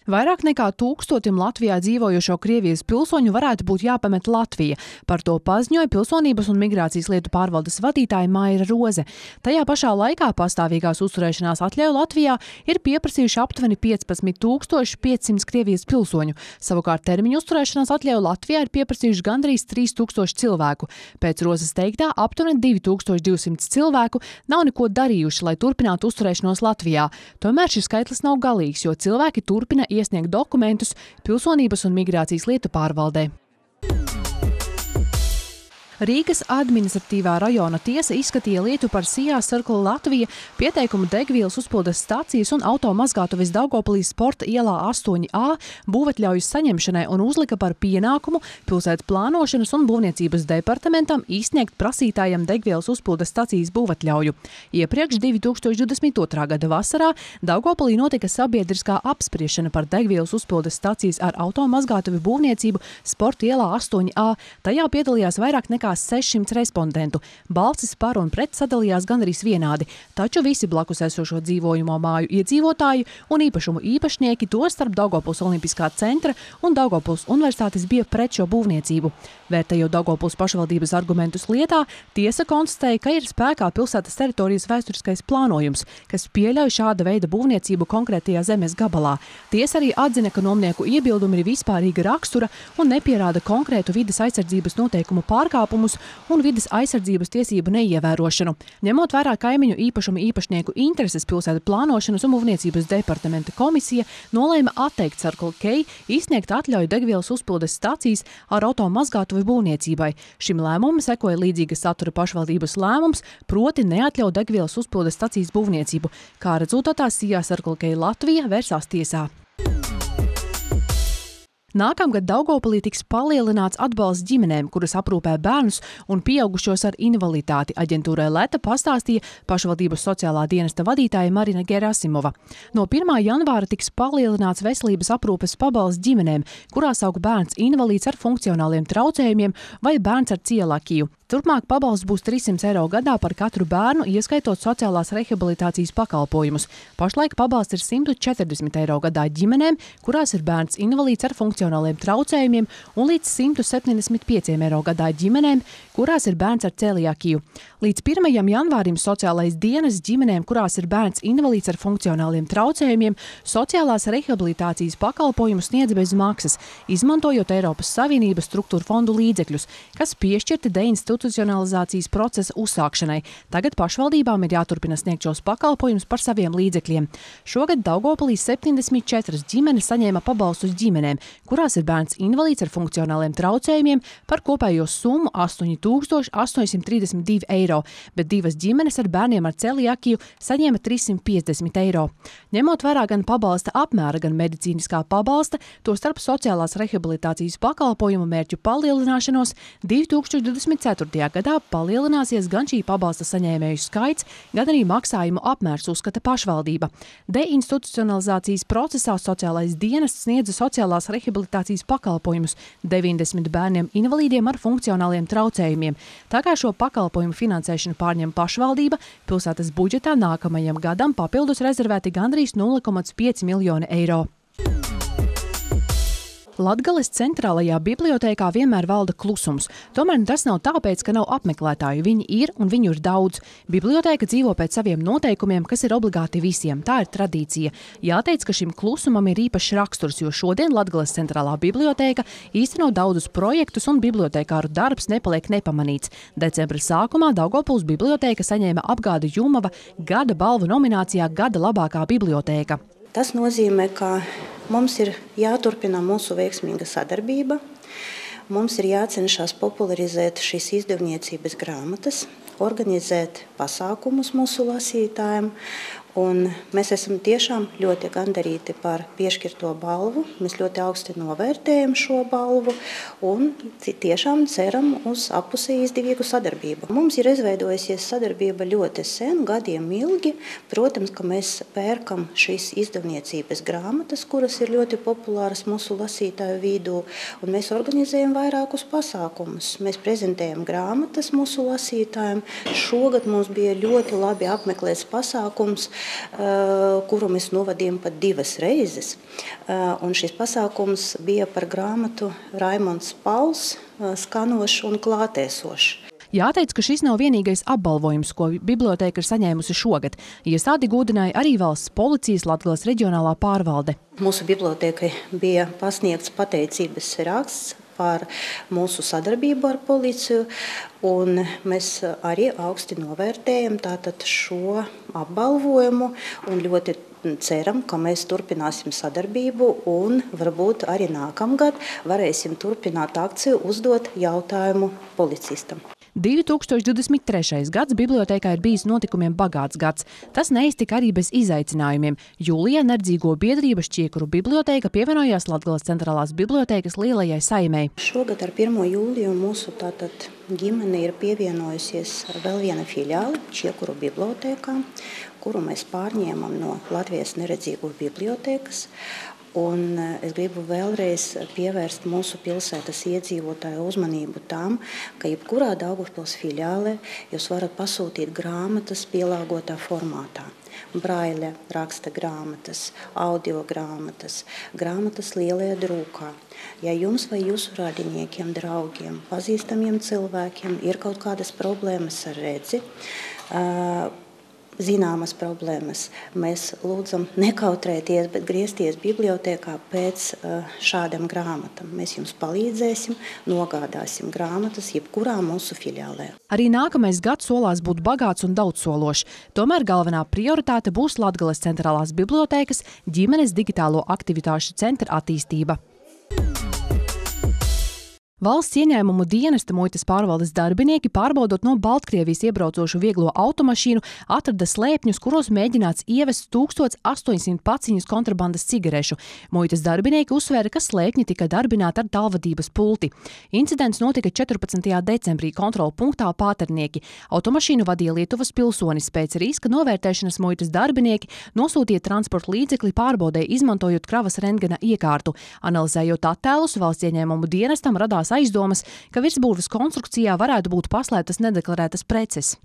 Vairāk nekā 1000 Latvijā dzīvojošo Krievijas pilsoņu varētu būt jāpamet Latvija. Par to paziņoja Pilsonības un migrācijas lietu pārvaldes vadītāja Maira Roze. Tajā pašā laikā pastāvīgās uzturēšanās atļauju Latvijā ir pieprasījuši aptuveni 15 500 Krievijas pilsoņu. Savukārt termiņu uzturēšanās atļauju Latvijā ir pieprasījuši gandrīz 3000 cilvēku. Pēc Rozes teiktā aptuveni 2200 cilvēku nav neko darījuši, lai turpinātu uzturēšanos Latvijā. Tomēr šis skaitlis nav galīgs, jo cilvēki turpina iesniegt dokumentus Pilsonības un migrācijas lietu pārvaldē. Rīgas administratīvā rajona tiesa izskatīja lietu par Sijā Circle Latvija pieteikumu degvielas uzpildes stacijas un automazgātuves Daugavpilī Sporta ielā 8A būvatļaujas saņemšanai un uzlika par pienākumu pilsētas plānošanas un būvniecības departamentam izsniegt prasītājam degvielas uzpildes stacijas būvatļauju. Iepriekš 2022. gada vasarā Daugavpilī notika sabiedriskā apspriešana par degvielas uzpildes stacijas ar automazgātuvi būvniecību Sporta ielā 8A. Tajā piedalījās vairāk nekā 600 respondentu. Balsis par un pret sadalījās gandrīz vienādi, taču visi blakus esošo dzīvojamo māju iedzīvotāji un īpašumu īpašnieki, tostarp Daugavpils Olimpiskā centra un Daugavpils universitātes bija pret šo būvniecību. Vērtējot Daugavpils pašvaldības argumentus lietā, tiesa konstatēja, ka ir spēkā pilsētas teritorijas vēsturiskais plānojums, kas pieļauj šāda veida būvniecību konkrētajā zemes gabalā. Tiesa arī atzina, ka nomnieku iebildumi ir vispārīga rakstura un nepierāda konkrētu vides aizsardzības noteikumu pārkāpumus un vides aizsardzības tiesību neievērošanu. Ņemot vērā kaimiņu īpašumu īpašnieku intereses, pilsētas plānošanas un būvniecības departamenta komisija nolēma atteikt Circle K izsniegt atļauju degvielas uzpildes stacijas ar automazgātuvi būvniecībai. Šim lēmumam sekoja līdzīga satura pašvaldības lēmums, proti neatļaut degvielas uzpildes stacijas būvniecību. Kā rezultātā Sijā Circle K Latvija vērsās tiesā. Nākamgad Daugavpilī tiks palielināts atbalsts ģimenēm, kuras aprūpē bērnus un pieaugušos ar invaliditāti. Aģentūrai Leta pastāstīja pašvaldības sociālā dienesta vadītāja Marina Gerasimova. No 1. janvāra tiks palielināts veselības aprūpes pabalsts ģimenēm, kurās aug bērns invalīds ar funkcionāliem traucējumiem vai bērns ar cielakiju. Turpmāk pabalsts būs 300 eiro gadā par katru bērnu, ieskaitot sociālās rehabilitācijas pakalpojumus. Pašlaik pabalsts ir 140 eiro gadā ģimenēm, kurās ir bērns invalīds ar funkcionāliem traucējumiem, un līdz 175 eiro gadā ģimenēm, kurās ir bērns ar celiakiju. Līdz 1. janvārim sociālais dienas ģimenēm, kurās ir bērns invalīds ar funkcionāliem traucējumiem, sociālās rehabilitācijas pakalpojumus sniedz bez maksas, izmantojot Eiropas Savienības struktūra fondu līdzekļus, kas piešķirti deinstitucionalizācijas procesa uzsākšanai. Tagad pašvaldībām ir jāturpina sniegt šos pakalpojumus par saviem līdzekļiem. Šogad Daugavpilī 74 ģimenes saņēma pabalstus ģimenēm, kurās ir bērns invalīds ar funkcionāliem traucējumiem par kopējo summu 8832 eiro, bet 2 ģimenes ar bērniem ar celiakiju saņēma 350 eiro. Ņemot vērā gan pabalsta apmēra, gan medicīniskā pabalsta, tostarp sociālās rehabilitācijas pakalpojumu mērķu palielināšanos, 2024. gadā palielināsies gan šī pabalsta saņēmēju skaits, gan arī maksājumu apmērs, uzskata pašvaldība. Deinstitucionalizācijas procesā sociālais dienests sniedza sociālās rehabilitācijas pakalpojumus 90 bērniem invalīdiem ar funkcionāliem traucējumiem. Tā kā šo pakalpojumu finansēšanu pārņem pašvaldība, pilsētas budžetā nākamajam gadam papildus rezervēti gandrīz 0,5 miljoni eiro. Latgales centrālajā bibliotēkā vienmēr valda klusums. Tomēr tas nav tāpēc, ka nav apmeklētāju. Viņi ir un viņu ir daudz. Bibliotēka dzīvo pēc saviem noteikumiem, kas ir obligāti visiem. Tā ir tradīcija. Jāteic, ka šim klusumam ir īpašs raksturs, jo šodien Latgales centrālā bibliotēka īsteno daudzus projektus un bibliotēkāru darbs nepaliek nepamanīts. Decembra sākumā Daugavpils bibliotēka saņēma apgādi Jumava gada balvu nominācijā Gada labākā bibliotēka. Tas nozīmē, ka mums ir jāturpina mūsu veiksmīga sadarbība, mums ir jācenšas popularizēt šīs izdevniecības grāmatas, organizēt pasākumus mūsu lasītājiem, un mēs esam tiešām ļoti gandarīti par piešķirto balvu. Mēs ļoti augsti novērtējam šo balvu un tiešām ceram uz appusēji izdevīgu sadarbību. Mums ir izveidojusies sadarbība ļoti sen, gadiem ilgi. Protams, ka mēs pērkam šīs izdevniecības grāmatas, kuras ir ļoti populāras mūsu lasītāju vidū, un mēs organizējam vairākus pasākumus. Mēs prezentējam grāmatas mūsu lasītājiem. Šogad mums bija ļoti labi apmeklēts pasākums kuru mēs novadījām pat 2 reizes. Un šis pasākums bija par grāmatu Raimonds Pauls skanošs un klātēsošs. Jāteic, ka šis nav vienīgais apbalvojums, ko bibliotēka ir saņēmusi šogad. Iestādi godināja arī valsts policijas Latgales reģionālā pārvalde. Mūsu bibliotēkai bija pasniegts pateicības raksts par mūsu sadarbību ar policiju, un mēs arī augsti novērtējam tātad šo apbalvojumu un ļoti ceram, ka mēs turpināsim sadarbību un varbūt arī nākamgad varēsim turpināt akciju uzdot jautājumu policistam. 2023. gads bibliotēkā ir bijis notikumiem bagāts gads. Tas neiztika arī bez izaicinājumiem. Jūlijā Nerdzīgo biedrība Šķiekuru bibliotēka pievienojās Latgales centrālās bibliotēkas lielajai saimei. Šogad ar 1. jūliju mūsu tātad ģimene ir pievienojusies vēl viena filiāle Šķiekuru bibliotēkā, kuru mēs pārņēmam no Latvijas Neredzīgo bibliotēkas. Un es gribu vēlreiz pievērst mūsu pilsētas iedzīvotāju uzmanību tam, ka jebkurā Daugavpils filiālē jūs varat pasūtīt grāmatas pielāgotā formātā. Braille raksta grāmatas, audio grāmatas, grāmatas lielajā drūkā. Ja jums vai jūsu radiniekiem, draugiem, pazīstamiem cilvēkiem ir kaut kādas problēmas ar redzi, zināmas problēmas, mēs lūdzam nekautrēties, bet griezties bibliotēkā pēc šādām grāmatām. Mēs jums palīdzēsim, nogādāsim grāmatas jebkurā mūsu filiālē. Arī nākamais gads solās būt bagāts un daudzsološs. Tomēr galvenā prioritāte būs Latgales centrālās bibliotēkas ģimenes digitālo aktivitāšu centra attīstība. Valsts ieņēmumu dienesta muitas pārvaldes darbinieki, pārbaudot no Baltkrievijas iebraucošu vieglo automašīnu, atrada slēpņus, kuros mēģināts ievest 1800 paciņus kontrabandas cigarešu. Muitas darbinieki uzsvēra, ka slēpņi tika darbināti ar tālvadības pulti. Incidents notika 14. decembrī kontrolu punktā Pāternieki. Automašīnu vadīja Lietuvas pilsonis. Pēc riska novērtēšanas muitas darbinieki nosūtīja transporta līdzekli pārbaudē, izmantojot kravas rentgena iekārtu. Analizējot attēlus, valsts ieņēmumu dienestam radās aizdomas, ka virsbūves konstrukcijā varētu būt paslēptas nedeklarētas preces.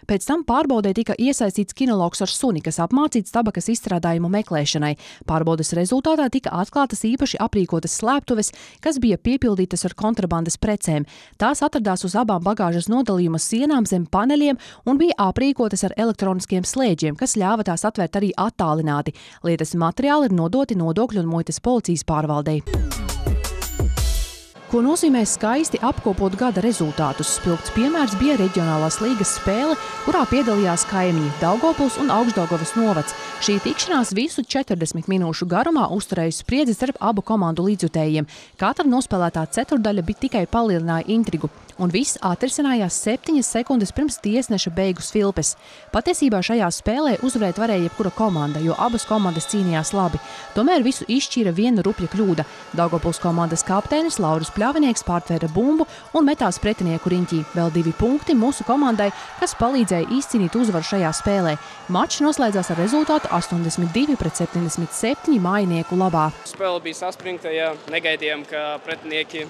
Pēc tam pārbaudē tika iesaistīts kinologs ar suni, kas apmācīts tabakas izstrādājumu meklēšanai. Pārbaudes rezultātā tika atklātas īpaši aprīkotas slēptuves, kas bija piepildītas ar kontrabandas precēm. Tās atradās uz abām bagāžas nodalījuma sienām zem paneļiem un bija aprīkotas ar elektroniskiem slēdžiem, kas ļāva tās atvērt arī attālināti. Lietas materiāli ir nodoti nodokļu un muitas policijas pārvaldei. Ko nozīmē skaisti apkopot gada rezultātus? Spilgts piemērs bija reģionālās līgas spēle, kurā piedalījās kaimiņi Daugavpils un Augšdaugavas novads. Šī tikšanās visu 40 minūšu garumā uzturējusi spriedzi starp abu komandu līdzjutējiem. Katra nospēlētā ceturdaļa tikai palielināja intrigu. Un viss atrisinājās 7 sekundes pirms tiesneša beigu svilpes. Patiesībā šajā spēlē uzvarēt varēja jebkura komanda, jo abas komandas cīnījās labi. Tomēr visu izšķīra viena rupja kļūda. Daugavpils komandas kapteinis Lauris Pļavinieks pārtvēra bumbu un metās pretinieku riņķī. Vēl 2 punkti mūsu komandai, kas palīdzēja izcīnīt uzvaru šajā spēlē. Mačs noslēdzās ar rezultātu 82-77 mājinieku labā. Spēle bija saspringta, ja negaidījām, ka pretinieki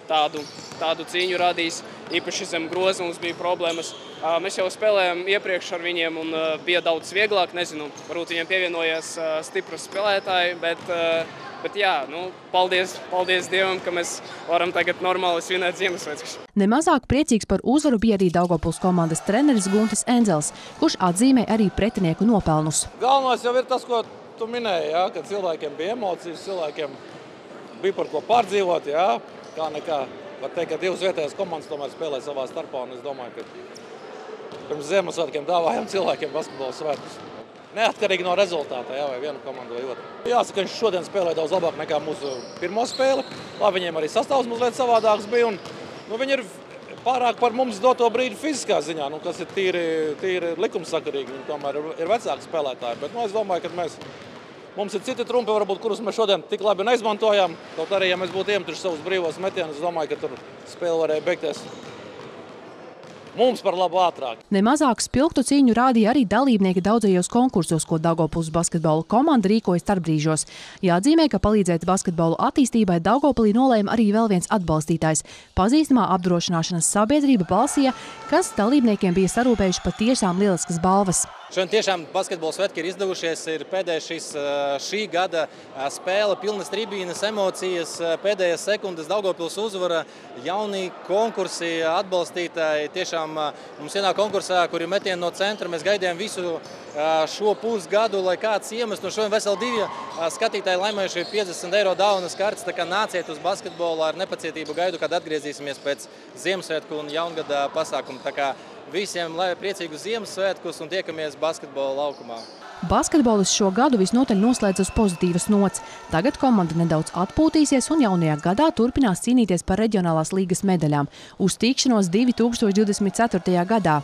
tādu cīņu radīs. Īpaši zem groza mums bija problēmas. Mēs jau spēlējām iepriekš ar viņiem un bija daudz vieglāk. Nezinu, varbūt viņiem pievienojās stipras spēlētāji, bet jā, paldies Dievam, ka mēs varam tagad normāli svinēt Ziemassvētkus. Nemazāk priecīgs par uzvaru bija arī Daugavpils komandas treneris Guntis Enzels, kurš atzīmē arī pretinieku nopelnus. Galvenais jau ir tas, ko tu minēji, ja, ka cilvēkiem bija emocijas, cilvēkiem bija par ko pārdzīvot, ja. Kā nekā, var teikt, ka 2 vietējās komandas tomēr spēlē savā starpā, un es domāju, ka pirms Ziemassvētkiem dāvājam cilvēkiem basketbola svētkus. Neatkarīgi no rezultātā, jā, vai vienu komandu vai otru. Jāsaka, viņš šodien spēlē daudz labāk nekā mūsu pirmo spēli. Labi, viņiem arī sastāvs mazliet savādāks bija, un viņi ir pārāk par mums doto brīdi fiziskā ziņā, kas ir tīri likumsakarīgi. Viņi tomēr ir vecāki spēlētāji, bet es domāju, ka mums ir citi trumpi, varbūt, kurus mēs šodien tik labi neizmantojām. Kaut arī, ja mēs būtu iemetuši savus brīvos metienus, es domāju, ka tur spēle varēja beigties mums par labu ātrāk. Nemazāk spilgtu cīņu rādīja arī dalībnieki daudzajos konkursos, ko Daugavpils basketbola komanda rīkoja starpbrīžos. Jāatzīmē, ka palīdzēt basketbolu attīstībai Daugavpilī nolēma arī vēl viens atbalstītājs. Pazīstamā apdrošināšanas sabiedrība Balsija, kas dalībniekiem bija sarūpējuši patiešām lieliskas balvas. Šodien tiešām basketbola svētki ir izdevušies. Ir pēdējais šī gada spēle, pilnas tribīnes, emocijas, pēdējās sekundes, Daugavpils uzvara, jauni konkursi, atbalstītāji. Tiešām mums vienā konkursā, kur ir metieni no centra, mēs gaidījām visu šo pusgadu, lai kāds iemestu. Šodien veseli 2 skatītāji laimējuši 50 eiro dāvanas kartes. Tā kā nāciet uz basketbolu, ar nepacietību gaidu, kad atgriezīsimies pēc Ziemassvētku un Jaungada pasākumu. Tā kā visiem priecīgus Ziemassvētkus un tiekamies basketbola laukumā. Basketbolists šo gadu visnotaļ noslēdz uz pozitīvas nots. Tagad komanda nedaudz atpūtīsies un jaunajā gadā turpinās cīnīties par reģionālās līgas medaļām uz tikšanos 2024. gadā.